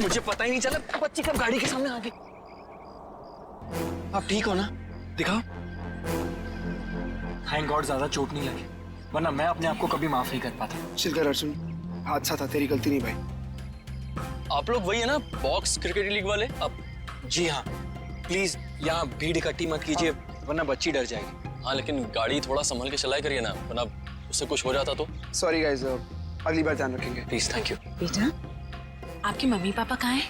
मुझे पता ही नहीं चला बच्ची कब गाड़ी के सामने आ गई। आप ठीक हो ना? दिखाओ। थैंक गॉड ज्यादा चोट नहीं लगी, वरना मैं अपने आप को कभी माफ नहीं कर पाता। चिल कर अर्जुन, हादसा था, तेरी गलती नहीं भाई। आप लोग वही है ना बॉक्स क्रिकेट लीग वाले? अब जी हाँ, प्लीज यहाँ भीड़ इकट्ठी मत कीजिए वरना बच्ची डर जाएगी। हाँ लेकिन गाड़ी थोड़ा संभल के चलाया करिए ना, वरना उससे कुछ हो जाता तो। सॉरी गाइस, अगली बार ध्यान रखेंगे। Please, thank you. बेटा, आपके मम्मी पापा कहाँ हैं?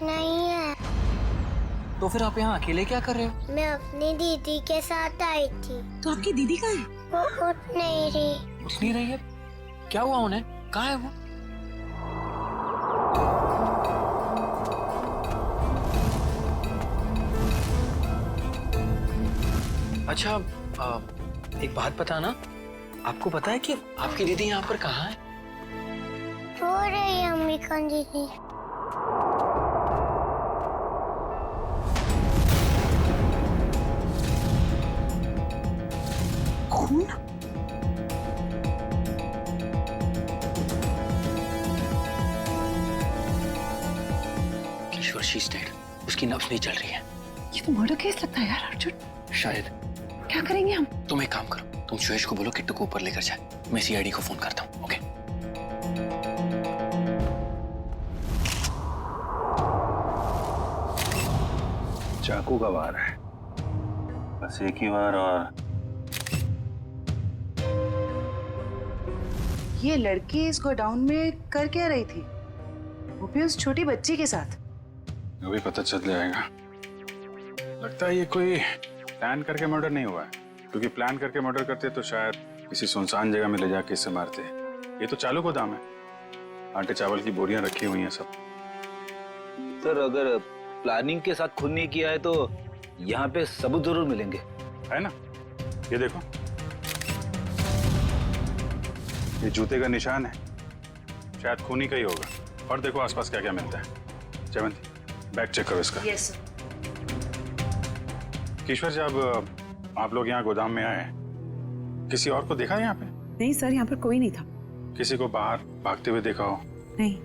नहीं है। तो फिर आप यहाँ अकेले क्या कर रहे हो? मैं अपनी दीदी के साथ आई थी। तो आपकी दीदी कहाँ है? वो उठ नहीं रही। उठ नहीं रही है? क्या हुआ उन्हें? कहाँ है वो? अच्छा, एक बात बताना, आपको पता है कि आपकी दीदी यहाँ पर कहाँ है? रो रही है अम्बिका दीदी। खून? किशोर शी इज डेड, उसकी नब्ज नहीं चल रही है। ये तो मर्डर केस लगता है यार अर्जुन। शायद। क्या करेंगे हम? तुम एक काम करो, तुम सुयश को बोलो किट्टू को ऊपर लेकर जाए, मैं सीआईडी को फोन करता हूँ। ओके? चाकू का वार है, बस एक ही बार। और ये लड़की इस गोडाउन में कर क्या रही थी, वो भी उस छोटी बच्ची के साथ? अभी पता चल जाएगा। लगता है ये कोई प्लान करके मर्डर नहीं हुआ है, क्योंकि प्लान करके मर्डर करते तो शायद किसी सुनसान जगह में ले जाके इससे मारते। ये तो चालू गोदाम है, आटे चावल की बोरियां रखी हुई हैं सब। सर अगर प्लानिंग के साथ खून नहीं किया है तो यहाँ पे सबूत जरूर मिलेंगे, है ना? ये देखो, ये जूते का निशान है, शायद खूनी का ही होगा। और देखो आसपास क्या क्या मिलता है। जयवंती, बैग चेक करो इसका। Yes sir. ईश्वर, जब आप लोग यहाँ गोदाम में आए, किसी और को देखा है यहाँ पे? नहीं सर, यहाँ पर कोई नहीं था। किसी को बाहर भागते हुए देखा हो? नहीं।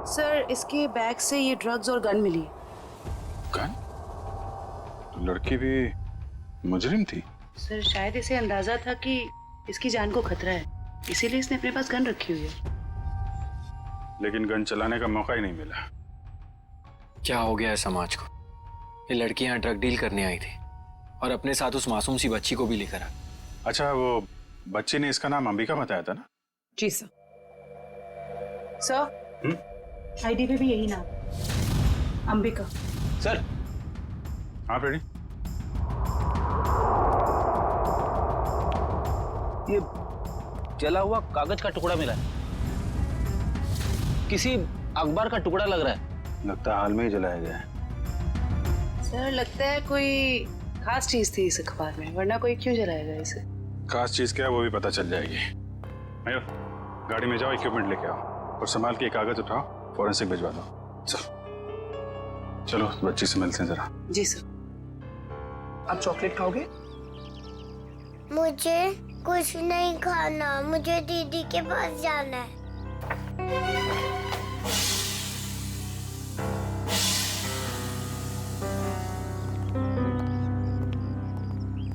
सर, इसके बैग से ये ड्रग्स और गन मिली। गन? तो लड़की भी मुजरिम थी? सर शायद इसे अंदाजा था कि इसकी जान को खतरा है, इसीलिए इसने अपने पास गन रखी हुई है। लेकिन गन चलाने का मौका ही नहीं मिला। क्या हो गया है समाज को? ये लड़की यहाँ ड्रग डील करने आई थी और अपने साथ उस मासूम सी बच्ची को भी लेकर आ। अच्छा, वो बच्ची ने इसका नाम अंबिका बताया था ना? जी सर। सर, आईडी पे भी यही नाम, अंबिका। सर। हाँ रेडी। ये जला हुआ कागज का टुकड़ा मिला है, किसी अखबार का टुकड़ा लग रहा है। लगता है हाल में ही जलाया गया है। सर लगता है कोई खास चीज थी इस अखबार में, वरना कोई क्यों जलाएगा इसे? खास चीज क्या है वो भी पता चल जाएगी। मयूर, गाड़ी में जाओ, इक्विपमेंट लेके आओ और संभाल के कागज उठाओ, फॉरेंसिक भिजवा दो। चलो बच्ची से मिलते हैं जरा। जी सर। आप चॉकलेट खाओगे? मुझे कुछ नहीं खाना, मुझे दीदी के पास जाना है।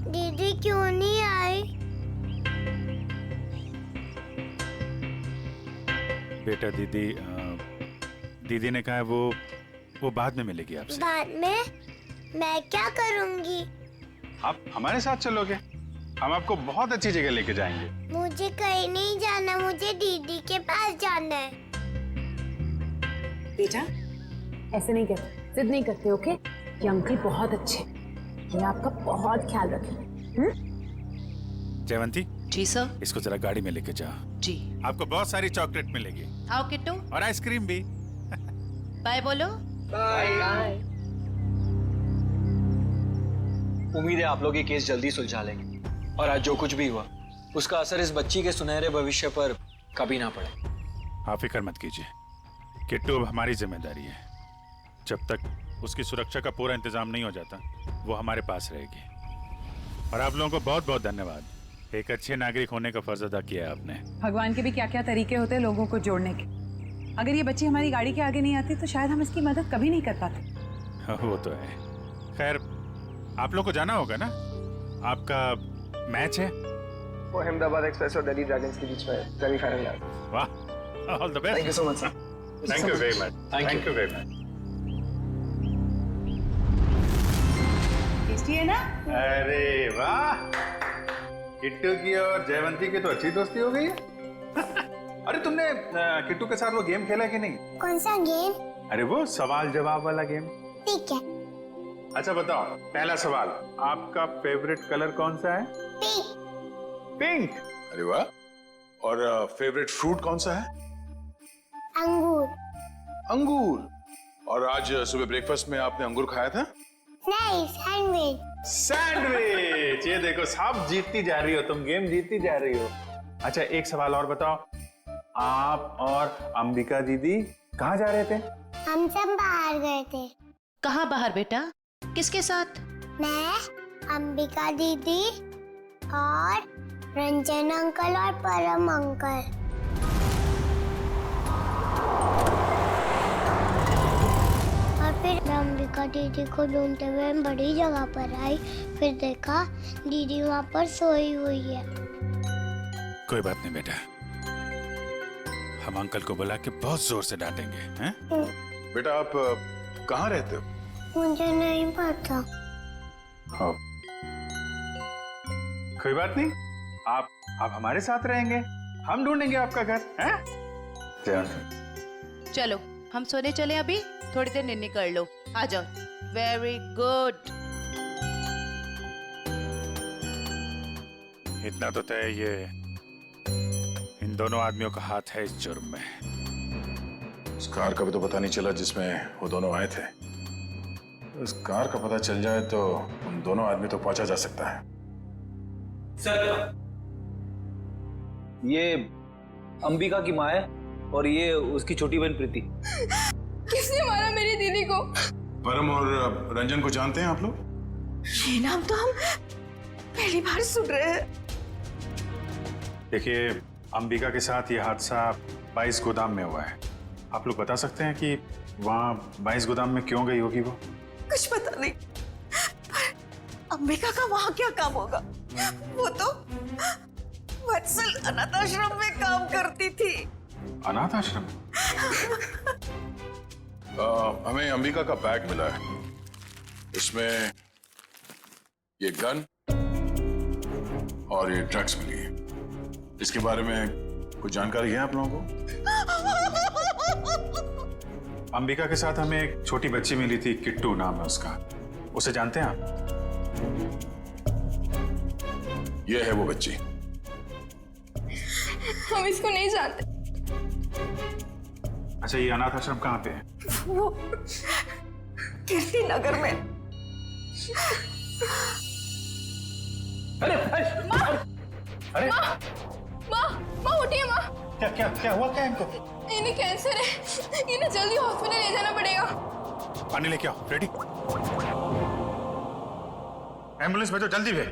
दीदी क्यों नहीं आई? बेटा, दीदी ने कहा है वो बाद में मिलेगी आपसे। बाद में? मैं क्या करूंगी? आप हमारे साथ चलोगे, हम आपको बहुत अच्छी जगह लेके जाएंगे। मुझे कहीं नहीं जाना, मुझे दीदी के पास जाना है। बेटा, ऐसे नहीं कहते, जिद नहीं करते, ओके? ये अंकल बहुत अच्छे, ये आपका बहुत ख्याल रखेंगे। जयवंती। जी सर। इसको जरा गाड़ी में लेके जाओ। जी। आपको बहुत सारी चॉकलेट मिलेगी। आओ किट्टू। और आइसक्रीम भी। बाय बोलो। बाय। उम्मीद है आप लोग ये केस जल्दी सुलझा लेंगे और आज जो कुछ भी हुआ उसका असर इस बच्ची के सुनहरे भविष्य पर कभी ना पड़े। आप फिक्र मत कीजिए, किट्टू अब हमारी जिम्मेदारी है। जब तक उसकी सुरक्षा का पूरा इंतजाम नहीं हो जाता वो हमारे पास रहेगी। और आप लोगों को बहुत बहुत धन्यवाद, एक अच्छे नागरिक होने का फर्ज अदा किया है आपने। भगवान के भी क्या क्या तरीके होते हैं लोगों को जोड़ने के। अगर ये बच्ची हमारी गाड़ी के आगे नहीं आती तो शायद हम इसकी मदद कभी नहीं कर पाते। वो तो है। खैर आप लोग को जाना होगा ना, आपका मैच है। वो अहमदाबाद एक्सप्रेस और दिल्ली ड्रैगन्स के बीच में सेमीफाइनल है। वाह, all the best. Thank you so much sir. Thank you very much. Thank you very much. Tasty है ना? अरे वाह, किट्टू की और जयवंती की तो अच्छी दोस्ती हो गई है। अरे तुमने किट्टू के साथ वो गेम खेला कि नहीं? कौन सा गेम? अरे वो सवाल जवाब वाला गेम। ठीक है। अच्छा बताओ, पहला सवाल, आपका फेवरेट कलर कौन सा है? पिंक। पिंक। अरे वाह। और फेवरेट फ्रूट कौन सा है? अंगूर। अंगूर। और आज सुबह ब्रेकफास्ट में आपने अंगूर खाया था? नहीं, सैंडविच। सैंडविच। ये देखो, सब जीतती जा रही हो, तुम गेम जीतती जा रही हो। अच्छा एक सवाल और बताओ, आप और अंबिका दीदी कहाँ जा रहे थे? हम सब बाहर गए थे। कहाँ बाहर बेटा? किसके साथ? मैं, अंबिका दीदी और रंजन अंकल और परम अंकल। और फिर मैं अंबिका दीदी को ढूंढते हुए बड़ी जगह पर आई, फिर देखा दीदी वहाँ पर सोई हुई है। कोई बात नहीं बेटा, हम अंकल को बुला के बहुत जोर से डांटेंगे, हैं? बेटा आप कहाँ रहते हो? मुझे नहीं पता। हाँ। कोई बात नहीं, आप हमारे साथ रहेंगे, हम ढूंढेंगे आपका घर, हैं? चलो हम सोने चले, अभी थोड़ी देर निन्नी कर लो, आ जाओ। Very good. इतना तो तय, ये इन दोनों आदमियों का हाथ है इस जुर्म में। उस कार का भी तो पता नहीं चला जिसमें वो दोनों आए थे। उस कार का पता चल जाए तो उन दोनों आदमी तो पहुंचा जा सकता है। सर, ये अंबिका की माँ है और ये उसकी छोटी बहन प्रीति। किसने मारा मेरी दीदी को? परम और रंजन को जानते हैं आप लोग? ये नाम तो हम पहली बार सुन रहे हैं। देखिए, अंबिका के साथ ये हादसा 22 गोदाम में हुआ है। आप लोग बता सकते हैं कि वहाँ 22 गोदाम में क्यों गई होगी वो? कुछ पता नहीं, पर अंबिका का वहाँ क्या काम होगा? वो तो वत्सल अनाथ आश्रम में काम करती थी। अनाथ आश्रम? हमें अंबिका का बैग मिला है, इसमें ये गन और ये ड्रग्स मिली है। इसके बारे में कुछ जानकारी है आप लोगों को? अंबिका के साथ हमें एक छोटी बच्ची मिली थी, किट्टू नाम है उसका। उसे जानते हैं आप? ये है वो बच्ची। हम इसको नहीं जानते। अच्छा, ये अनाथ आश्रम कहाँ पे है? वो कीर्ति नगर में। अरे माँ उठिए माँ। क्या हुआ क्या इनको? इन्हें कैंसर है, इन्हें जल्दी हॉस्पिटल ले जाना पड़ेगा। पानी लेके आओ। रेडी? एम्बुलेंस भेजो जल्दी भेज।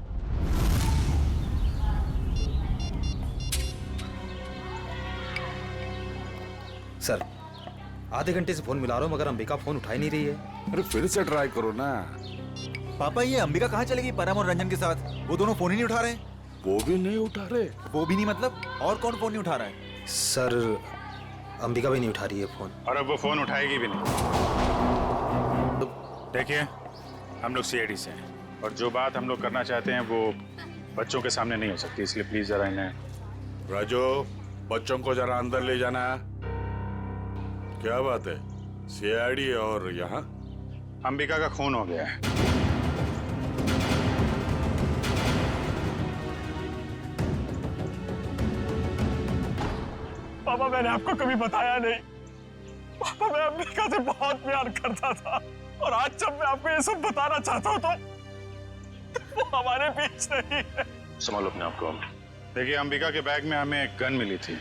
सर, आधे घंटे से फोन मिला रहा हूँ मगर अंबिका फोन उठा ही नहीं रही है। अरे फिर से ट्राई करो ना। पापा, ये अंबिका कहाँ चलेगी परम और रंजन के साथ? वो दोनों फोन ही नहीं उठा रहे। वो भी नहीं उठा रहे? वो भी नहीं मतलब? और कौन फोन नहीं उठा रहा है? सर, अंबिका भी नहीं उठा रही है फोन। और अब वो फोन उठाएगी भी नहीं। देखिए, हम लोग सीआईडी से हैं और जो बात हम लोग करना चाहते हैं वो बच्चों के सामने नहीं हो सकती, इसलिए प्लीज जरा इन्हें। राजू, बच्चों को जरा अंदर ले जाना। क्या बात है, सीआईडी और यहाँ? अंबिका का खून हो गया है। पापा, मैंने आपको कभी बताया नहीं। पापा, मैं अंबिका से बहुत प्यार करता था और आज जब मैं आपको ये सब बताना चाहता हूँ तो वो हमारे बीच नहीं है। संभालो अपने आप को। देखिए, अंबिका के बैग में हमें एक गन मिली थी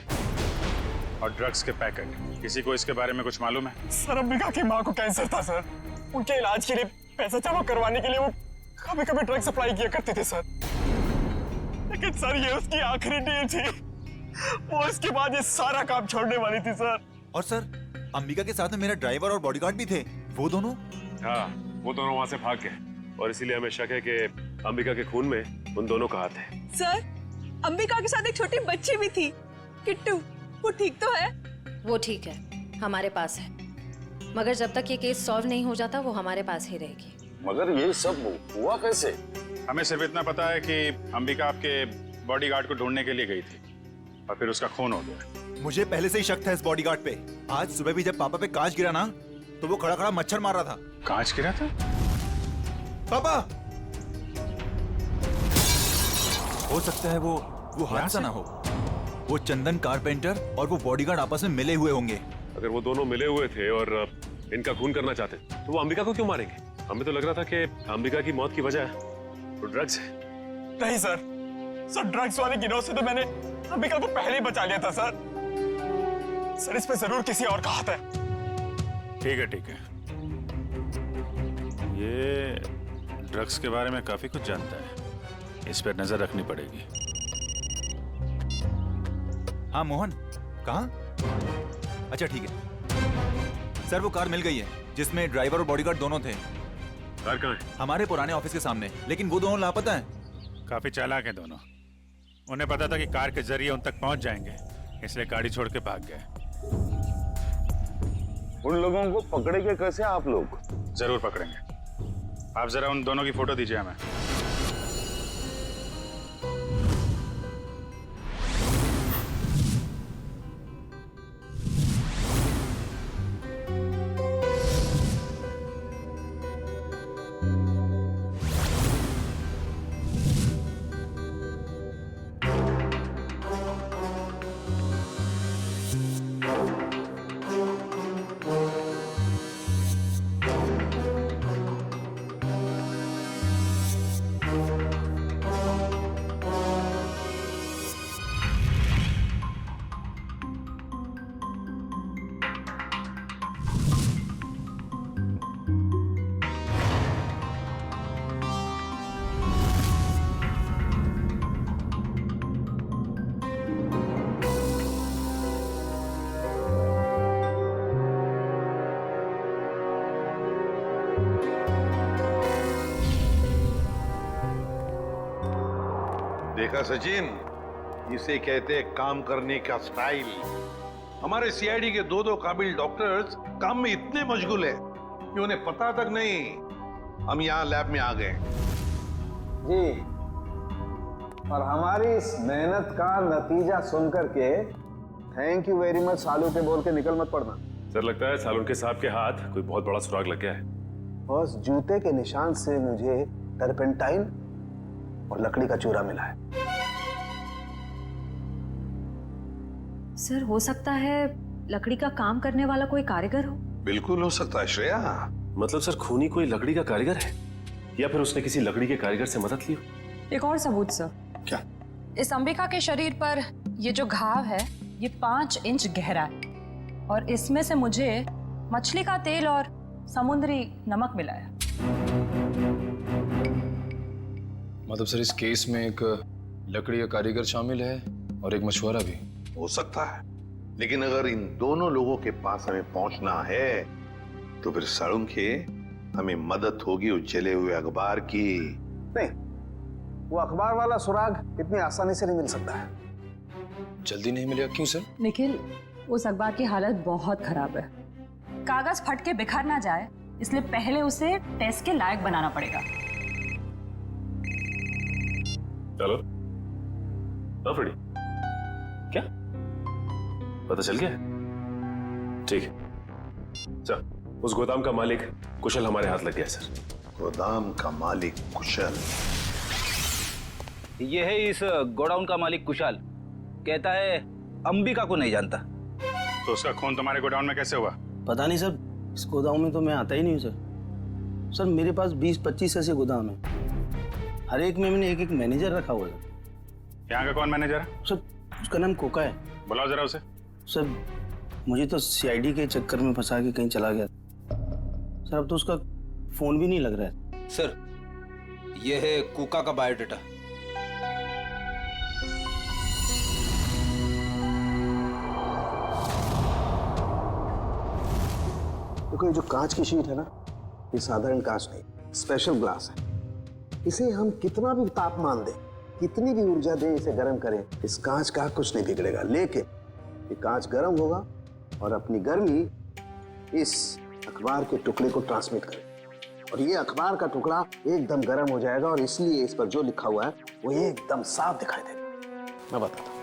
और ड्रग्स के पैकेट। किसी को इसके बारे में कुछ मालूम है? सर अंबिका की माँ को कैंसर था सर। उनके इलाज के लिए पैसा जमा करवाने के लिए वो कभी कभी ड्रग सप्लाई किया करते थे सर। लेकिन सर ये उसकी आखिरी डील थी। वो इसके बाद ये सारा काम छोड़ने वाली थी सर। और सर, अंबिका के साथ में मेरा ड्राइवर और बॉडीगार्ड भी थे, वो दोनों? हाँ, वो दोनों वहाँ से भाग गए और इसीलिए हमें शक है कि अंबिका के खून में उन दोनों का हाथ है। सर, अंबिका के साथ एक छोटी बच्ची भी थी, किट्टू। वो ठीक तो है? वो ठीक है, हमारे पास है। मगर जब तक ये केस सॉल्व नहीं हो जाता वो हमारे पास ही रहेगी। मगर ये सब हुआ कैसे? हमें सिर्फ इतना पता है कि अंबिका आपके बॉडीगार्ड को ढूंढने के लिए गई थी और फिर उसका खून हो गया। मुझे पहले से ही शक था इस बॉडीगार्ड पे। आज सुबह भी जब पापा पे कांच गिरा ना, तो वो खड़ा खड़ा मच्छर मार रहा था। कांच गिरा था? पापा, हो सकता है वो हादसा ना हो। वो चंदन कारपेंटर और वो बॉडीगार्ड आपस में मिले हुए होंगे। अगर वो दोनों मिले हुए थे और इनका खून करना चाहते तो वो अंबिका को क्यों मारेंगे? हमें तो लग रहा था कि अंबिका की मौत की वजह तो ड्रग्स है। नहीं सर, ड्रग्स वाले गिरोह से तो मैंने अंबिका को पहले ही बचा लिया था सर। सर इसमें जरूर किसी और का हाथ है। ठीक है, ठीक है। ये ड्रग्स के बारे में काफी कुछ जानता है, इस पर नजर रखनी पड़ेगी। हाँ मोहन, कहाँ? अच्छा ठीक है सर, वो कार मिल गई है जिसमें ड्राइवर और बॉडीगार्ड दोनों थे। कार कहाँ है? हमारे पुराने ऑफिस के सामने, लेकिन वो दोनों लापता हैं। काफी चालाक हैं दोनों। उन्हें पता था कि कार के जरिए उन तक पहुंच जाएंगे, इसलिए गाड़ी छोड़ के भाग गए। उन लोगों को पकड़ेंगे कैसे आप लोग? जरूर पकड़ेंगे। आप जरा उन दोनों की फोटो दीजिए हमें। देखा सचिन, इसे कहते हैं काम करने का स्टाइल। हमारे सीआईडी के दो काबिल डॉक्टर्स काम में इतने मशगूल है कि उन्हें पता तक नहीं हम यहाँ लैब में आ गए। जी, और हमारी इस मेहनत का नतीजा सुनकर के थैंक यू वेरी मच सालू के बोल के निकल मत पड़ना। सर लगता है सालुन के साहब के हाथ कोई बहुत बड़ा सुराग लग गया है। बस जूते के निशान से मुझे टर्पेंटाइन और लकड़ी का चूरा मिला है। सर हो सकता है लकड़ी का काम करने वाला कोई कारीगर हो। बिल्कुल हो सकता है श्रेया। मतलब सर खूनी कोई लकड़ी का कारीगर है या फिर उसने किसी लकड़ी के कारीगर से मदद ली हो? एक और सबूत सर। क्या? इस अंबिका के शरीर पर ये जो घाव है ये 5 इंच गहरा है और इसमें से मुझे मछली का तेल और समुद्री नमक मिला है। मतलब सर इस केस में एक लकड़ी का कारीगर शामिल है और एक मछुआरा भी। हो सकता है, लेकिन अगर इन दोनों लोगों के पास हमें पहुंचना है तो फिर सालुन के हमें मदद होगी उस जले हुए अखबार की। नहीं, वो अखबार वाला सुराग इतनी आसानी से नहीं मिल सकता है। जल्दी नहीं मिलेगा? क्यों सर? निखिल, उस अखबार की हालत बहुत खराब है। कागज फट के बिखर ना जाए इसलिए पहले उसे टेस्ट के लायक बनाना पड़ेगा। चलो। हाँ फ्रेडी, क्या पता चल गया? ठीक है सर, उस गोदाम का मालिक कुशल हमारे हाथ लग गया सर। गोदाम का मालिक कुशल? ये है इस गोडाउन का मालिक कुशाल। कहता है अंबिका को नहीं जानता। तो उसका खून तुम्हारे गोडाउन में कैसे हुआ? पता नहीं सर, इस गोदाम में तो मैं आता ही नहीं हूँ सर। सर मेरे पास 20-25 ऐसे गोदाम है, हर एक में मैंने एक मैनेजर रखा हुआ है। यहाँ का कौन मैनेजर है? सर उसका नाम कोका है। बुलाओ जरा उसे। सर मुझे तो सीआईडी के चक्कर में फंसा के कहीं चला गया। सर अब तो उसका फोन भी नहीं लग रहा है। सर ये है कोका का बायोडाटा। देखो ये जो कांच की शीट है ना, ये साधारण कांच नहीं, स्पेशल ग्लास है। इसे हम कितना भी तापमान दें, कितनी भी ऊर्जा दें, इसे गर्म करें, इस कांच का कुछ नहीं बिगड़ेगा। लेकिन ये कांच गर्म होगा और अपनी गर्मी इस अखबार के टुकड़े को ट्रांसमिट करेगा और ये अखबार का टुकड़ा एकदम गर्म हो जाएगा और इसलिए इस पर जो लिखा हुआ है वो एकदम साफ दिखाई देगा। मैं बताता हूँ।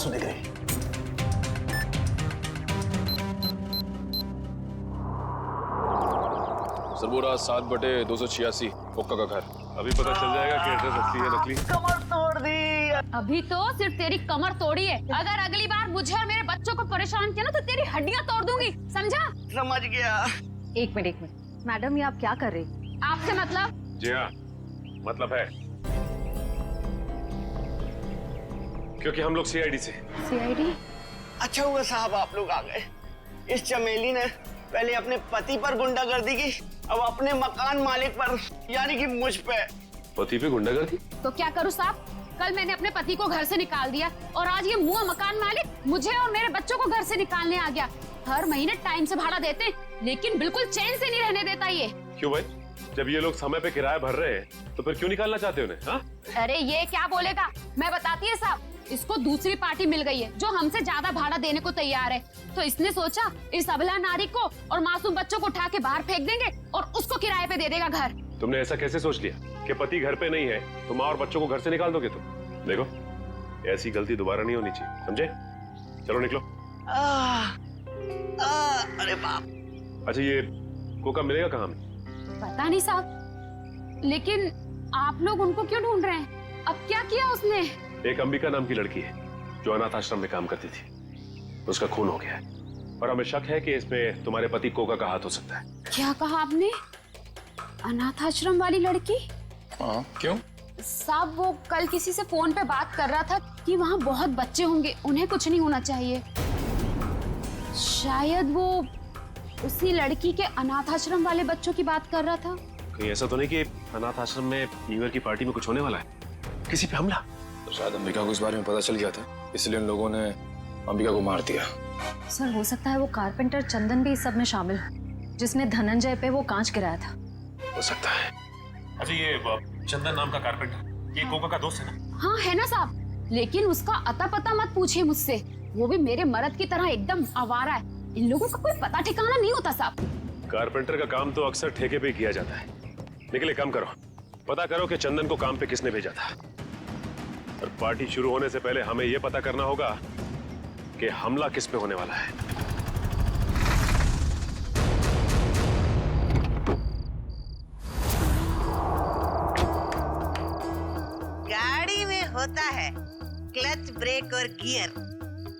डिग्री। सरबोरा 7/286 कोका का घर। अभी पता चल जाएगा कि एड्रेस असली है नकली। कमर तोड़ दी। अभी तो सिर्फ तेरी कमर तोड़ी है, अगर अगली बार मुझे और मेरे बच्चों को परेशान किया ना तो तेरी हड्डियां तोड़ दूंगी, समझा? समझ गया। एक मिनट मैडम, ये आप क्या कर रही? आपसे मतलब? जी हाँ, मतलब है, क्योंकि हम लोग सीआईडी से। सीआईडी? अच्छा हुआ साहब आप लोग आ गए। इस चमेली ने पहले अपने पति पर गुंडागर्दी की, अब अपने मकान मालिक पर, यानी कि मुझ पे। पति पे गुंडागर्दी? तो क्या करूँ साहब? कल मैंने अपने पति को घर से निकाल दिया और आज ये मुआ मकान मालिक मुझे और मेरे बच्चों को घर से निकालने आ गया। हर महीने टाइम से भाड़ा देते लेकिन बिल्कुल चैन से नहीं रहने देता ये। क्यों भाई? जब ये लोग समय पे किराया भर रहे हैं तो फिर क्यों निकालना चाहते उन्हें? हाँ? अरे ये क्या बोलेगा, मैं बताती है साहब, इसको दूसरी पार्टी मिल गई है जो हमसे ज्यादा भाड़ा देने को तैयार है। तो इसने सोचा इस अबला नारी को और मासूम बच्चों को उठा के बाहर फेंक देंगे और उसको किराए पे दे देगा घर। तुमने ऐसा कैसे सोच लिया कि पति घर पे नहीं है तो माँ और बच्चों को घर से निकाल दोगे तुम? देखो ऐसी गलती दोबारा नहीं होनी चाहिए, समझे? चलो निकलो। अरे बाप। अच्छा ये कोका मिलेगा कहाँ? पता नहीं साहब, लेकिन आप लोग उनको क्यों ढूंढ रहे हैं? अब क्या किया उसने? एक अंबिका नाम की लड़की है जो अनाथ आश्रम में काम करती थी, उसका खून हो गया है और हमें शक है कि इसमें तुम्हारे पति कोका का हाथ हो सकता है। क्या कहा आपने? अनाथ आश्रम वाली लड़की? हाँ, क्यों? साहब वो कल किसी से फोन पे बात कर रहा था कि वहाँ बहुत बच्चे होंगे, उन्हें कुछ नहीं होना चाहिए। शायद वो उसी लड़की के अनाथ आश्रम वाले बच्चों की बात कर रहा था। कहीं ऐसा तो नहीं कि अनाथ आश्रम में न्यू ईयर की पार्टी में कुछ होने वाला है, किसी पे हमला? तो शायद अंबिका को इस बारे में पता चल गया था, इसलिए उन लोगों ने अंबिका को मार दिया। सर हो सकता है वो कारपेंटर चंदन भी इस सब में शामिल हो, जिसने धनंजय पे वो कांच गिराया था। हो सकता है। अच्छा ये चंदन नाम का कारपेंटर ये कोका का दोस्त है ना? हाँ है ना साहब, लेकिन उसका अता पता मत पूछिए मुझसे, वो भी मेरे मर्द की तरह एकदम आवारा है। इन लोगों का कोई पता ठिकाना नहीं होता साहब। कारपेंटर का काम तो अक्सर ठेके पे किया जाता है। निकले काम करो, पता करो कि चंदन को काम पे किसने भेजा था और पार्टी शुरू होने से पहले हमें यह पता करना होगा कि हमला किस पे होने वाला है। गाड़ी में होता है क्लच, ब्रेक और गियर।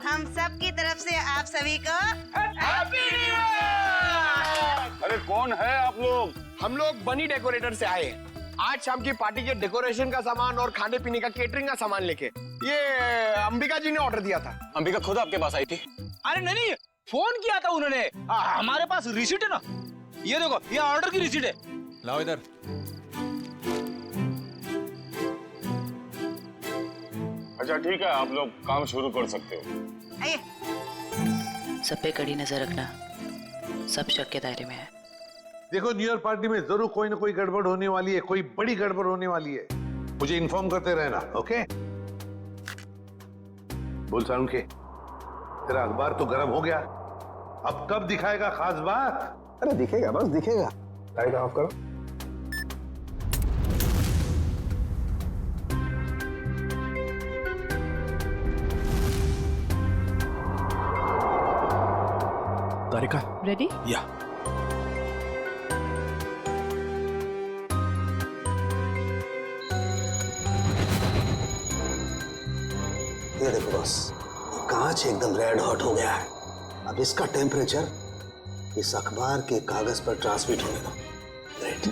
हम सब की तरफ से आप सभी को हैप्पी न्यू ईयर। अरे कौन है आप लोग? हम लोग बनी डेकोरेटर से आए हैं। आज शाम की पार्टी के डेकोरेशन का सामान और खाने पीने का केटरिंग का सामान लेके। ये अंबिका जी ने ऑर्डर दिया था। अंबिका खुद आपके पास आई थी? अरे नहीं, फोन किया था उन्होंने। हमारे पास रिसीट है ना, ये देखो, ये ऑर्डर की रिसीट है। लाओ इधर। अच्छा ठीक है, आप लोग काम शुरू कर सकते हो। सब पे कड़ी नजर रखना, सब शक के दायरे में है। देखो न्यू ईयर पार्टी में जरूर कोई ना कोई गड़बड़ होने वाली है, कोई बड़ी गड़बड़ होने वाली है। मुझे इन्फॉर्म करते रहना, ओके? बोल सारुण के, तेरा अखबार तो गर्म हो गया, अब कब दिखाएगा खास बात? अरे दिखेगा, बस दिखेगा। लाइट ऑफ करो। Areca ready? या ये देखो बॉस, ये कांच एकदम रेड हॉट हो गया है। अब इसका टेम्परेचर इस अखबार के कागज पर ट्रांसमिट होने दो। ग्रेट,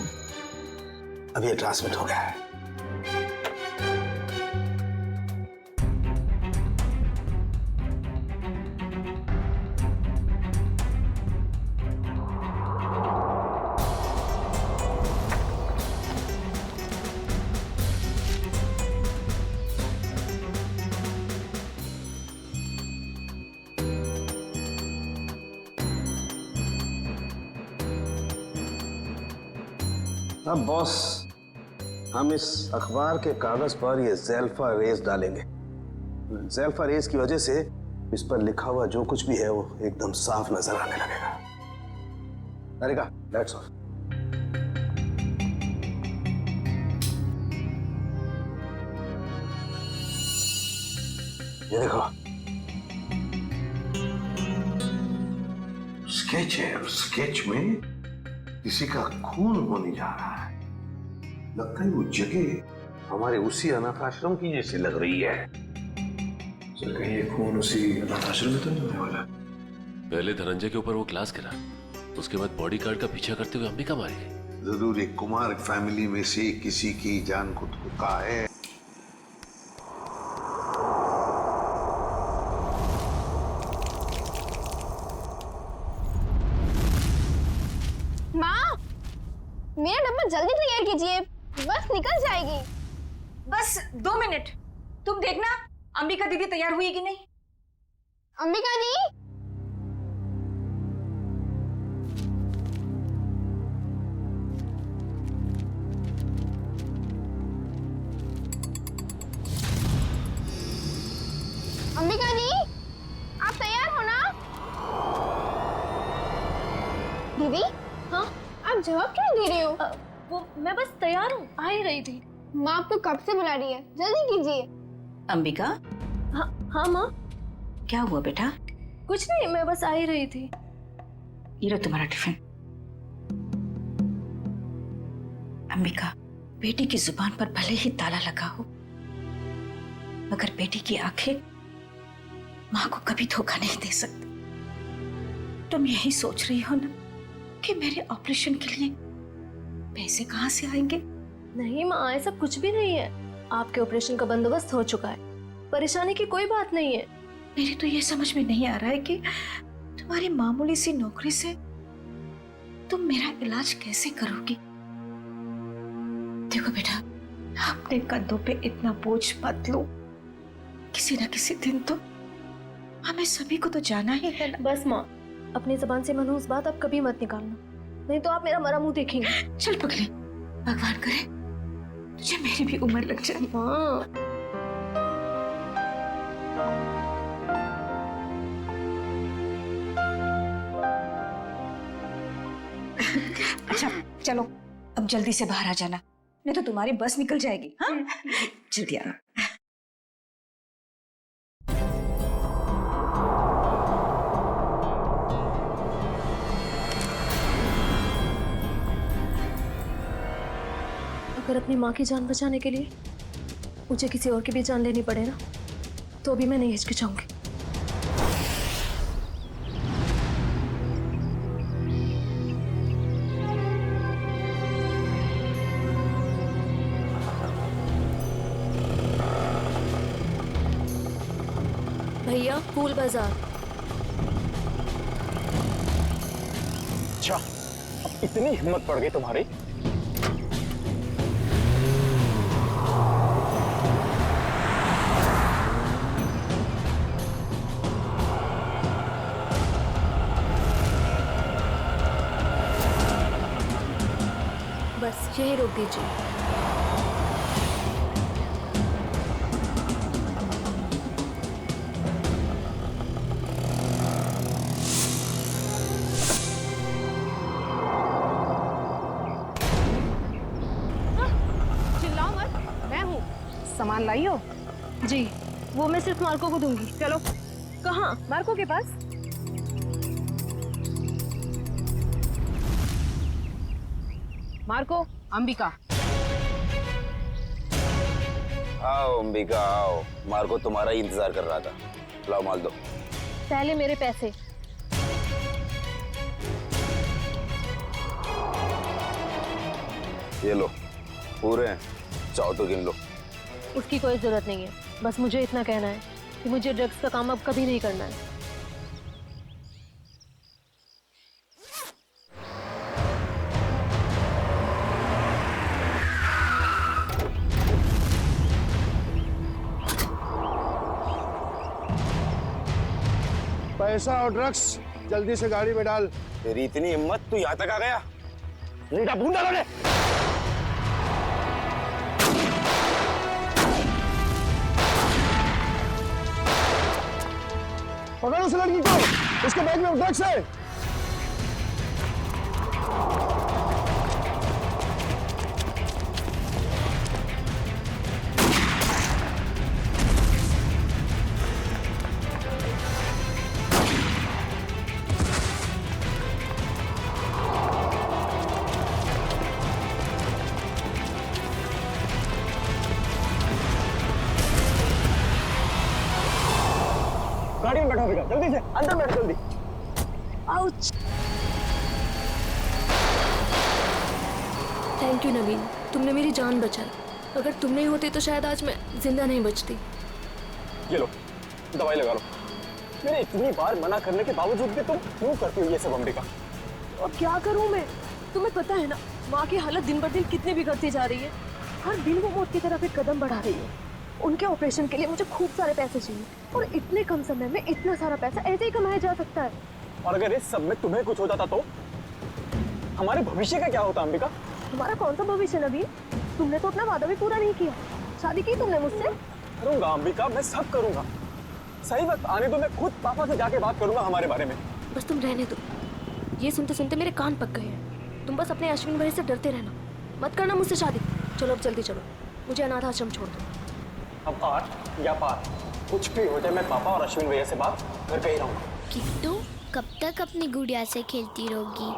अब ये ट्रांसमिट हो गया है। अब बॉस, हम इस अखबार के कागज पर ये ज़ेल्फा रेस डालेंगे। ज़ेल्फा रेस की वजह से इस पर लिखा हुआ जो कुछ भी है वो एकदम साफ नजर आने लगेगा। Areca, let's of. ये देखो, स्केच है और स्केच में किसी का खून होने जा रहा है। लगता है वो जगह हमारे उसी अनाथ आश्रम की जैसी लग रही है। सर कहीं ये खून उसी अनाथ आश्रम में तो नहीं होने वाला? पहले धनंजय के ऊपर वो ग्लास गिरा, उसके बाद बॉडीगार्ड का पीछा करते हुए अंबिका मारी गई। जरूर एक कुमार फैमिली में से किसी की जान को ठुका है। माँ, मेरा डब्बा जल्दी तैयार कीजिए, बस निकल जाएगी। बस 2 मिनट, तुम देखना अंबिका दीदी तैयार हुई कि नहीं। अंबिका दी, अंबिका दी, आप तैयार हो ना? दीदी, हाँ, आप जवाब क्यों दे रहे हो? वो मैं बस तैयार हूँ, आ ही रही थी। माँ आपको कब से बुला रही है, जल्दी कीजिए। अंबिका, हाँ माँ। क्या हुआ बेटा? कुछ नहीं, मैं बस आ ही रही थी। ये लो तुम्हारा टिफिन। अंबिका, बेटी की जुबान पर भले ही ताला लगा हो, मगर बेटी की आंखें माँ को कभी धोखा नहीं दे सकती। तुम यही सोच रही हो ना कि मेरे ऑपरेशन के लिए पैसे कहाँ से आएंगे? नहीं माँ, ऐसा कुछ भी नहीं है। आपके ऑपरेशन का बंदोबस्त हो चुका है, परेशानी की कोई बात नहीं है। मेरी तो ये समझ में नहीं आ रहा है कि तुम्हारी मामूली सी नौकरी से तुम मेरा इलाज कैसे करोगी। देखो बेटा, अपने कंधों पे इतना बोझ मत लो। किसी ना किसी दिन तो हमें सभी को तो जाना ही है ना। बस माँ, अपनी जबान से मनहूस बात अब कभी मत निकालना, नहीं तो आप मेरा मरा मुंह देखेंगे। चल पगले, भगवान करे तुझे मेरी भी उम्र लग जाए। हाँ। अच्छा चलो, अब जल्दी से बाहर आ जाना, नहीं तो तुम्हारी बस निकल जाएगी। हाँ, जल्दी आना। अगर अपनी माँ की जान बचाने के लिए मुझे किसी और की भी जान लेनी पड़े ना, तो भी मैं नहीं हिचकिचाऊंगी। भैया, फूल बाजार। अच्छा, अब इतनी हिम्मत पड़ गई तुम्हारी? बस यही रोक दीजिए। चिल्लाओ मत, मैं हूँ। सामान लाई हो? जी, वो मैं सिर्फ मार्को को दूंगी। चलो। कहाँ? मार्को के पास। मार्को, अंबिका। आओ अंबिका आओ, मार्को तुम्हारा ही इंतजार कर रहा था। लाओ माल दो। पहले मेरे पैसे। ये लो, पूरे हैं, चाहो तो गिन लो। उसकी कोई जरूरत नहीं है, बस मुझे इतना कहना है कि मुझे ड्रग्स का काम अब कभी नहीं करना है। पैसा और ड्रग्स जल्दी से गाड़ी में डाल। तेरी इतनी हिम्मत, तू यहाँ तक आ गया? नीटा बूंदा लोगे। पकड़ उस लड़की को, उसके बैग में ड्रग्स है। गाड़ी में बैठो बेटा, जल्दी से अंदर बैठो जल्दी। आउच। थैंक यू नवीन, तुमने मेरी जान बचाई। अगर तुम नहीं होते तो शायद आज मैं जिंदा नहीं बचती। ये लो, दवाई लगा लो। मैंने इतनी बार मना करने के बावजूद भी तुम क्यों करती हो ये सब अंबिका? अब क्या करूं मैं? तुम्हें पता है ना, माँ की हालत दिन ब दिन कितनी बिगड़ती जा रही है। हर दिन वो मौत की तरफ एक कदम बढ़ा रही है। उनके ऑपरेशन के लिए मुझे खूब सारे पैसे चाहिए, और इतने कम समय में इतना सारा पैसा ऐसे ही कमाया जा सकता है। और अगर इस सब में तुम्हें कुछ हो जाता तो हमारे भविष्य का क्या होता अंबिका? हमारा कौन सा भविष्य नवीन? तुमने तो अपना वादा भी पूरा नहीं किया। शादी की तुमने मुझसे? करूंगा अंबिका, मैं सब करूंगा। सही वक्त आने दो, मैं खुद पापा से जाके बात करूंगा हमारे बारे में। बस तुम रहने दो। ये सुनते सुनते मेरे कान पक गए हैं। तुम बस अपने अश्विन भाई से डरते रहना, मत करना मुझसे शादी। चलो अब जल्दी चलो, मुझे अनाथ आश्रम छोड़ दो। अब आर या पार, कुछ भी हो जाए, मैं पापा और अश्विन भैया से बात करके ही रहूंगा। किट्टू कब तक अपनी गुड़िया से खेलती रहोगी?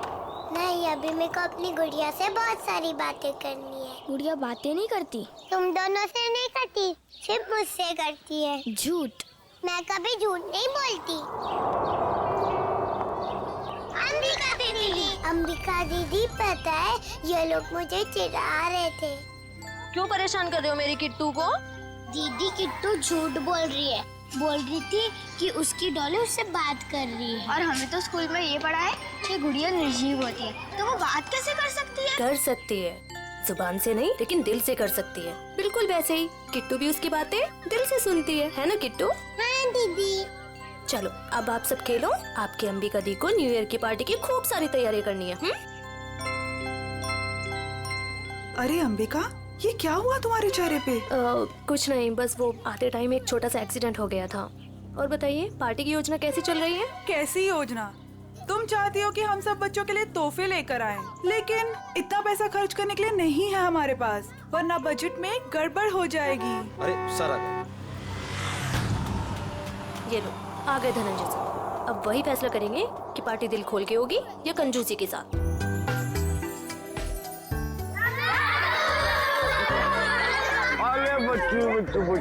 नहीं, अभी मेरे को अपनी गुड़िया से बहुत सारी बातें करनी है। गुड़िया बातें नहीं करती? तुम दोनों से नहीं करती, सिर्फ मुझसे करती है। झूठ। मैं कभी झूठ नहीं बोलती। अंबिका दीदी पता है, ये लोग मुझे चिढ़ा रहे थे। क्यों परेशान कर रहे हो मेरी किट्टू को? दीदी किट्टू झूठ बोल रही है। बोल रही थी कि उसकी डॉली उससे बात कर रही है, और हमें तो स्कूल में ये पढ़ा है कि गुड़िया निर्जीव होती है, तो वो बात कैसे कर सकती है? कर सकती है, जुबान से नहीं लेकिन दिल से कर सकती है। बिल्कुल वैसे ही किट्टू भी उसकी बातें दिल से सुनती है ना किट्टू? हाँ दीदी। चलो अब आप सब खेलो। आपकी अंबिका दी को न्यू ईयर की पार्टी की खूब सारी तैयारी करनी है। अरे अंबिका, ये क्या हुआ तुम्हारे चेहरे पे? कुछ नहीं, बस वो आते टाइम एक छोटा सा एक्सीडेंट हो गया था। और बताइए, पार्टी की योजना कैसी चल रही है? कैसी योजना? तुम चाहती हो कि हम सब बच्चों के लिए तोहफे लेकर आएं, लेकिन इतना पैसा खर्च करने के लिए नहीं है हमारे पास, वरना बजट में गड़बड़ हो जाएगी। अरे सारा, ये लो, आ गए धनंजय सर। अब वही फैसला करेंगे कि पार्टी दिल खोल के होगी या कंजूसी के साथ। बच्चू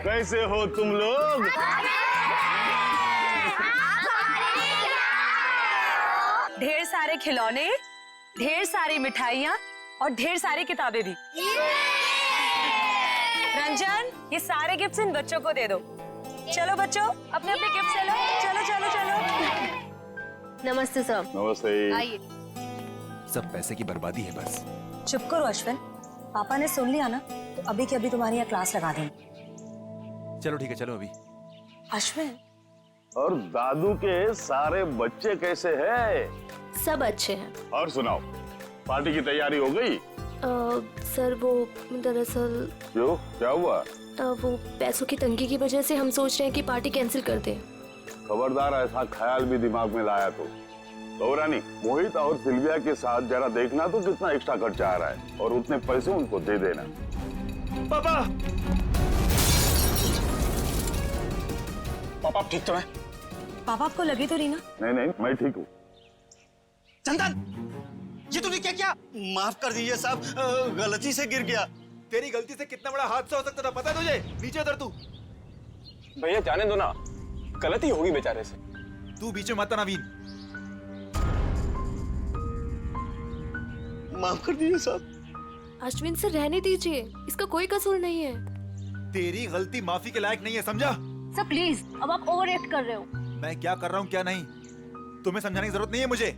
कैसे हो तुम लोग? ढेर सारे खिलौने, ढेर सारी मिठाइयाँ और ढेर सारी किताबें भी। रंजन, ये सारे गिफ्ट्स इन बच्चों को दे दो। चलो बच्चों, अपने अपने गिफ्ट ले लो। चलो चलो चलो। नमस्ते सर। नमस्ते। आइए। सब पैसे की बर्बादी है बस। चुप करो अश्विन, पापा ने सुन लिया ना तो अभी के अभी तुम्हारी यहाँ क्लास लगा देंगे। चलो ठीक है, चलो अभी। अश्विन, और दादू के सारे बच्चे कैसे हैं? सब अच्छे हैं। और सुनाओ, पार्टी की तैयारी हो गई? सर वो दरअसल। क्यों, क्या हुआ? वो पैसों की तंगी की वजह से हम सोच रहे हैं कि पार्टी कैंसिल कर दें। खबरदार ऐसा ख्याल भी दिमाग में लाया तो गौरानी, मोहित और सिल्विया के साथ जरा देखना तो कितना एक्स्ट्रा खर्चा आ रहा है, और उतने पैसे उनको दे देना। पापा, पापा ठीक तो है? पापा आपको लगी तो रही ना? नहीं नहीं, मैं ठीक हूँ। चंदन, ये तूने क्या किया? माफ कर दीजिए साहब, गलती से गिर गया। तेरी गलती से कितना बड़ा हादसा हो सकता था पता है तुझे? नीचे उतर तू। भैया जाने दो ना, गलती होगी बेचारे से। तू बीच में मत आना नवीन। माफ कर दीजिए साहब। अश्विन से रहने दीजिए, इसका कोई कसूर नहीं है। तेरी गलती माफी के लायक नहीं है, समझा? सर प्लीज, अब आप ओवर एक्ट कर रहे हो। मैं क्या कर रहा हूँ क्या नहीं, तुम्हें समझाने की जरूरत नहीं है मुझे।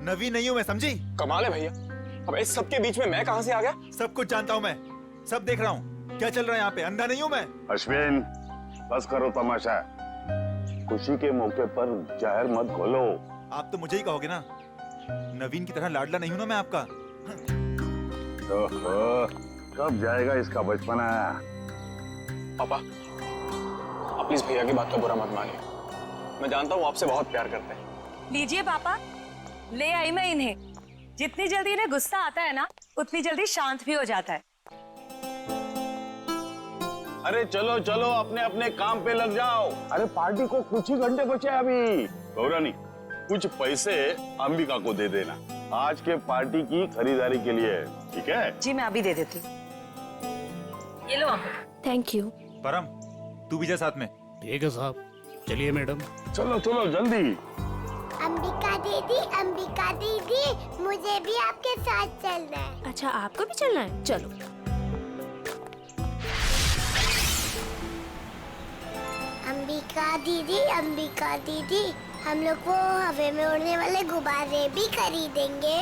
नवीन नहीं हूँ मैं, समझी? कमाल है भैया, अब इस सब के बीच में मैं कहां से आ गया? सब कुछ जानता हूँ मैं, सब देख रहा हूँ क्या चल रहा है यहाँ पे। अंधा नहीं हूँ मैं। अश्विन बस करो तमाशा, खुशी के मौके पर जहर मत घोलो। आप तो मुझे ही कहोगे ना, नवीन की तरह लाडला नहीं हूँ ना मैं आपका। ओहो, कब जाएगा इसका बचपना? पापा आप प्लीज भैया की बात का बुरा मत मानिए, मैं जानता हूँ आपसे बहुत प्यार करते हैं। लीजिए पापा, ले आई मैं इन्हें। जितनी जल्दी इन्हें गुस्सा आता है ना, उतनी जल्दी शांत भी हो जाता है। अरे चलो चलो अपने अपने काम पे लग जाओ। अरे पार्टी को कुछ ही घंटे बचे हैं अभी। गौरानी कुछ पैसे अंबिका को दे देना आज के पार्टी की खरीदारी के लिए, ठीक है? जी मैं अभी दे देती हूँ। ये लो अंबिका। Thank you. परम तू भी जा साथ में। ठीक है साहब, चलिए मैडम। चलो चलो जल्दी। अंबिका दीदी, मुझे भी आपके साथ चलना है। अच्छा आपको भी चलना है, चलो। अंबिका दीदी, हम लोग वो हवा में उड़ने वाले गुब्बारे भी खरीदेंगे।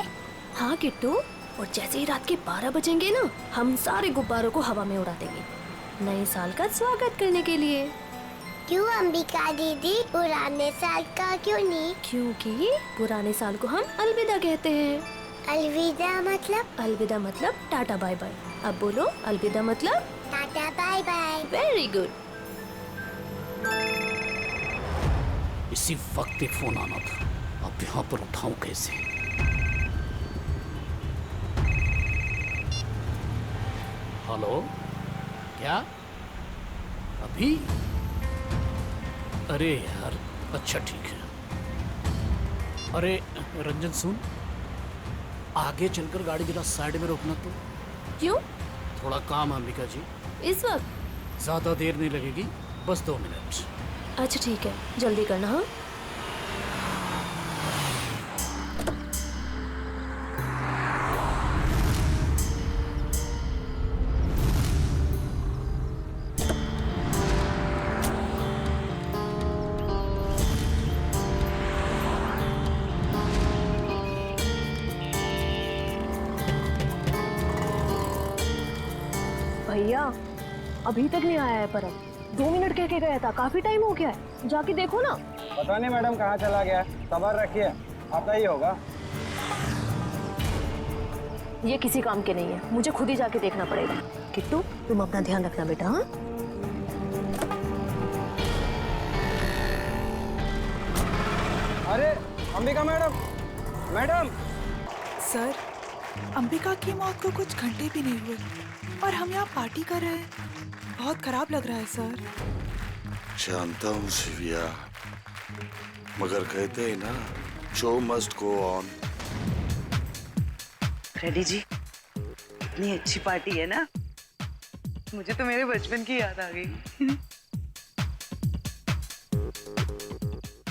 हाँ किट्टू, और जैसे ही रात के 12 बजेंगे ना, हम सारे गुब्बारों को हवा में उड़ा देंगे, नए साल का स्वागत करने के लिए। क्यों अंबिका दीदी, पुराने साल का क्यों नहीं? क्योंकि पुराने साल को हम अलविदा कहते हैं। अलविदा मतलब? अलविदा मतलब टाटा बाय बाय। अब बोलो अलविदा मतलब? Tata bye bye. Very good. इसी वक्त एक फोन आना था, अब यहाँ पर उठाऊं कैसे? हेलो, क्या अभी? अरे यार, अच्छा ठीक है। अरे रंजन सुन, आगे चलकर गाड़ी जरा साइड में रोकना तो। क्यों? थोड़ा काम है अंबिका जी। इस वक्त? ज्यादा देर नहीं लगेगी, बस 2 मिनट। अच्छा ठीक है, जल्दी करना। हाँ भैया अभी तक नहीं आया है परम। 2 मिनट कह के गया था, काफी टाइम हो गया है, जाके देखो ना। पता नहीं मैडम कहाँ चला गया, सबर रखिए, आता ही होगा। ये किसी काम के नहीं है, मुझे खुद ही जाके देखना पड़ेगा। किट्टू तुम अपना ध्यान रखना बेटा। हाँ अरे अंबिका मैडम। सर, अंबिका की मौत को कुछ घंटे भी नहीं हुए और हम यहाँ पार्टी कर रहे हैं। बहुत खराब लग रहा है सर। जानता हूँ शिविया, मगर कहते हैं ना, show must go on. Reddy ji, इतनी अच्छी पार्टी है ना, मुझे तो मेरे बचपन की याद आ गई।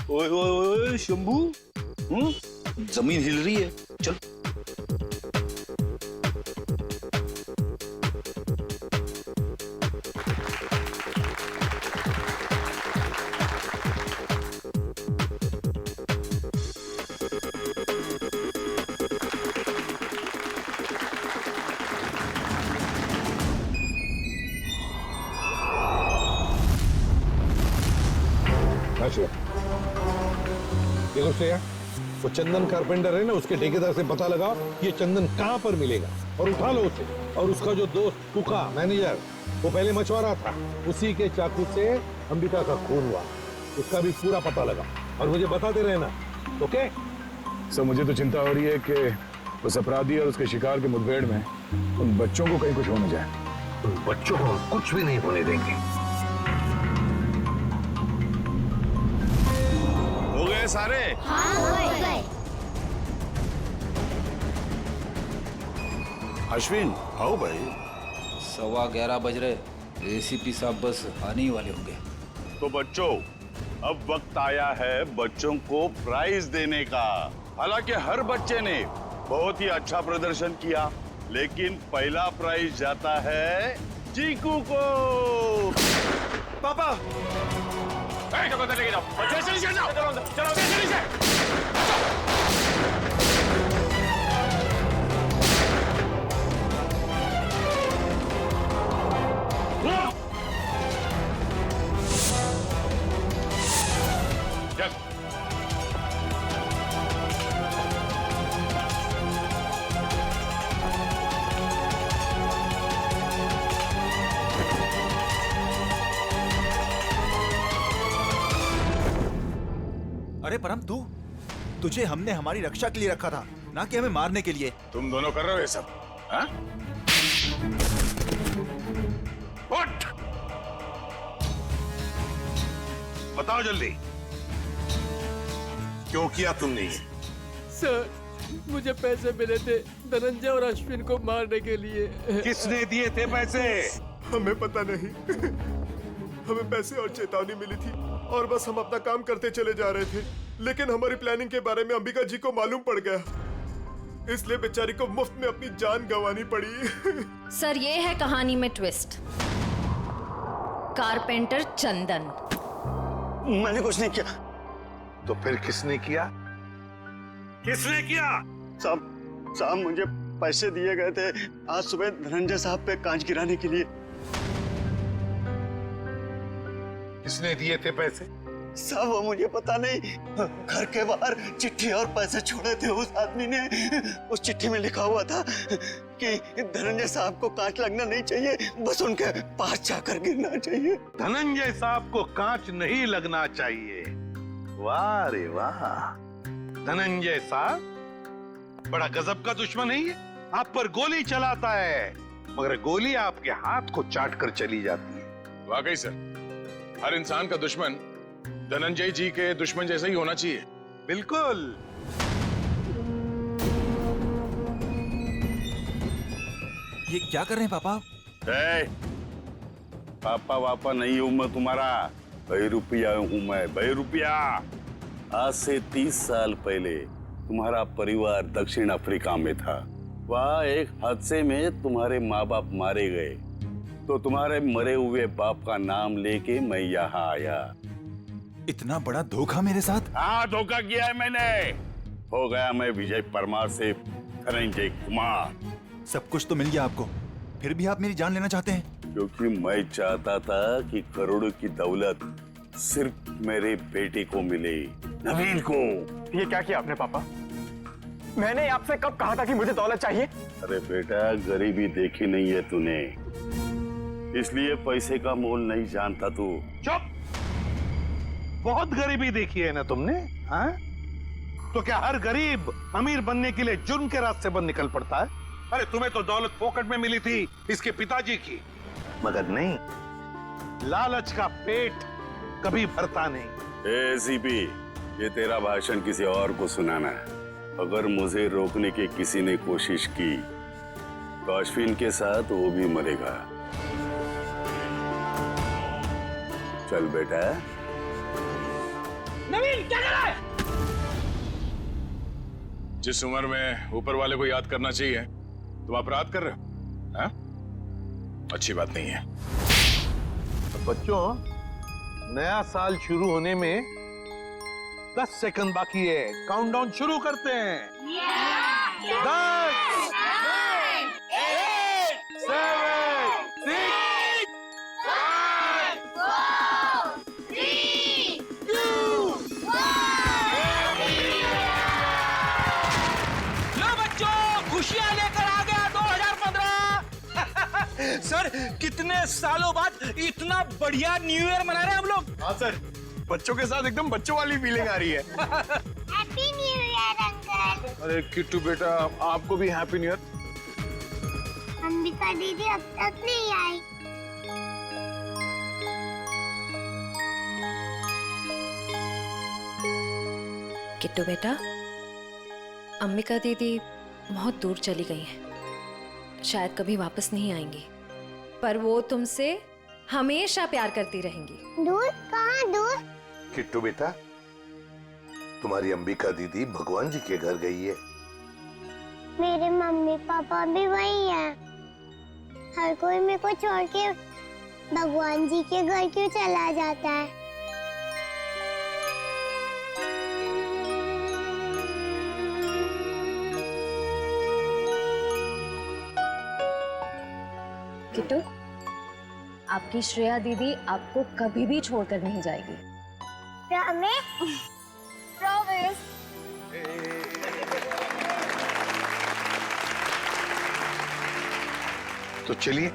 ओए ओए ओए शंभू, जमीन हिल रही है, चल। देखो श्रेया, वो चंदन कारपेंटर है ना, उसके ठेकेदार से पता लगाओ ये चंदन कहाँ पर मिलेगा और उठा लो उसे। और उसका जो दोस्त कुका मैनेजर, वो पहले मछुआरा था, उसी के चाकू से अंबिका का खून हुआ, उसका भी पूरा पता लगा और मुझे बताते रहना, ओके? सर मुझे तो चिंता हो रही है कि उस अपराधी और उसके शिकार के मुठभेड़ में उन बच्चों को कहीं कुछ हो न जाए। उन बच्चों को कुछ भी नहीं होने देंगे। हो गए सारे? हाँ, हो गए। अश्विन आओ भाई। 11:15 बज रहे, एसीपी साहब बस आने ही वाले होंगे। तो बच्चों, अब वक्त आया है बच्चों को प्राइज देने का। हालांकि हर बच्चे ने बहुत ही अच्छा प्रदर्शन किया, लेकिन पहला प्राइज जाता है चीकू को। पापा लेके जाओ, जैसे नीचे जाओ, चलो जैसे नीचे। अरे परम, तुझे हमने हमारी रक्षा के लिए रखा था, ना कि हमें मारने के लिए। तुम दोनों कर रहे हो ये सब, हाँ? उठ! बताओ जल्दी, क्यों किया तुमने ये? सर, मुझे पैसे मिले थे धनंजय और अश्विन को मारने के लिए। किसने दिए थे पैसे? हमें पता नहीं। हमें पैसे और चेतावनी मिली थी और बस हम अपना काम करते चले जा रहे थे, लेकिन हमारी प्लानिंग के बारे में अंबिका जी को मालूम पड़ गया, इसलिए बेचारी को मुफ्त में अपनी जान गंवानी पड़ी। सर, ये है कहानी में ट्विस्ट। कारपेंटर चंदन। मैंने कुछ नहीं किया। तो फिर किसने किया? किसने किया? साहब मुझे पैसे दिए गए थे आज सुबह धनंजय साहब पे कांच गिराने के लिए। किसने दिए थे पैसे? साहब वो मुझे पता नहीं, घर के बाहर चिट्ठी और पैसे छोड़े थे उस आदमी ने। उस चिट्ठी में लिखा हुआ था कि धनंजय साहब को कांच लगना नहीं चाहिए, बस उनके पास जाकर गिरना चाहिए। धनंजय साहब को कांच नहीं लगना चाहिए। वाह रे वाह, धनंजय साहब बड़ा गजब का दुश्मन है ये। आप पर गोली चलाता है, मगर गोली आपके हाथ को चाट कर चली जाती है। वाकई सर, हर इंसान का दुश्मन धनंजय जी के दुश्मन जैसा ही होना चाहिए। बिल्कुल। ये क्या कर रहे हैं पापा? पापा वापा नहीं हूं मैं तुम्हारा, बहरूपिया हूं मैं, बहरूपिया। आज से 30 साल पहले तुम्हारा परिवार दक्षिण अफ्रीका में था। वहाँ एक हादसे में तुम्हारे माँ बाप मारे गए, तो तुम्हारे मरे हुए बाप का नाम लेके मैं यहाँ आया। इतना बड़ा धोखा मेरे साथ? हाँ, धोखा किया है मैंने। हो गया मैं विजय परमार से धनंजय कुमार। सब कुछ तो मिल गया आपको, फिर भी आप मेरी जान लेना चाहते हैं? क्योंकि मैं चाहता था कि करोड़ों की दौलत सिर्फ मेरे बेटे को मिले, नवीन को। ये क्या किया आपने पापा? मैंने आपसे कब कहा था कि मुझे दौलत चाहिए? अरे बेटा, गरीबी देखी नहीं है तूने, इसलिए पैसे का मोल नहीं जानता तू। चुप! बहुत गरीबी देखी है ना तुमने, हाँ? तो क्या हर गरीब अमीर बनने के लिए जुर्म के रास्ते पर निकल पड़ता है? अरे तुम्हें तो दौलत फोकट में मिली थी इसके पिताजी की, मगर नहीं, लालच का पेट कभी भरता नहीं। एसीपी, ये तेरा भाषण किसी और को सुनाना है। अगर मुझे रोकने की किसी ने कोशिश की तो अश्विन के साथ वो भी मरेगा। चल बेटा। नवीन, क्या कर रहा है? जिस उम्र में ऊपर वाले को याद करना चाहिए तुम अपराध कर रहे हो, हाँ? अच्छी बात नहीं है। तो बच्चों, नया साल शुरू होने में 10 सेकंड बाकी है। काउंटडाउन शुरू करते हैं। 10, 9, 8, 7, 6, 5, 4, 3, 2, 1। लो बच्चों, खुशियां लेकर आ गया 2015। सर, कितने सालों बाद इतना बढ़िया न्यू ईयर मना रहे हैं हम लोग। हाँ सर, बच्चों के साथ एकदम बच्चों वाली फीलिंग आ रही है। Happy new year uncle. अरे किट्टू बेटा, आपको भी हैप्पी न्यू ईयर। अंबिका दीदी अब तक नहीं आई। किट्टू बेटा, अंबिका दीदी बहुत दूर चली गई हैं, शायद कभी वापस नहीं आएंगी, पर वो तुमसे हमेशा प्यार करती रहेंगी। दूर? कहाँ दूर? किट्टू बेटा, तुम्हारी अंबिका दीदी भगवान जी के घर गई है। मेरे मम्मी पापा भी वही है। हर कोई मेरे को छोड़ के भगवान जी के घर क्यों चला जाता है? किट्टू, आपकी श्रेया दीदी आपको कभी भी छोड़कर नहीं जाएगी। प्रॉमिस? प्रॉमिस। तो चलिए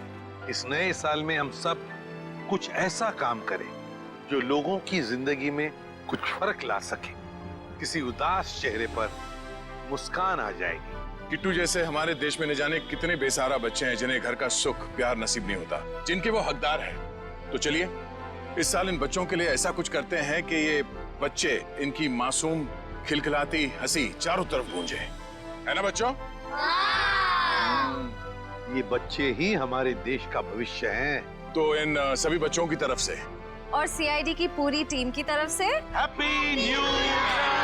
इस नए साल में हम सब कुछ ऐसा काम करें जो लोगों की जिंदगी में कुछ फर्क ला सके। किसी उदास चेहरे पर मुस्कान आ जाएगी। किट्टू जैसे हमारे देश में न जाने कितने बेसहारा बच्चे हैं जिन्हें घर का सुख प्यार नसीब नहीं होता, जिनके वो हकदार हैं। तो चलिए इस साल इन बच्चों के लिए ऐसा कुछ करते हैं कि ये बच्चे, इनकी मासूम खिलखिलाती हंसी चारों तरफ गूंजे, है ना बच्चों? ये बच्चे ही हमारे देश का भविष्य हैं। तो इन सभी बच्चों की तरफ से और सीआईडी की पूरी टीम की तरफ से हैप्पी न्यू ईयर।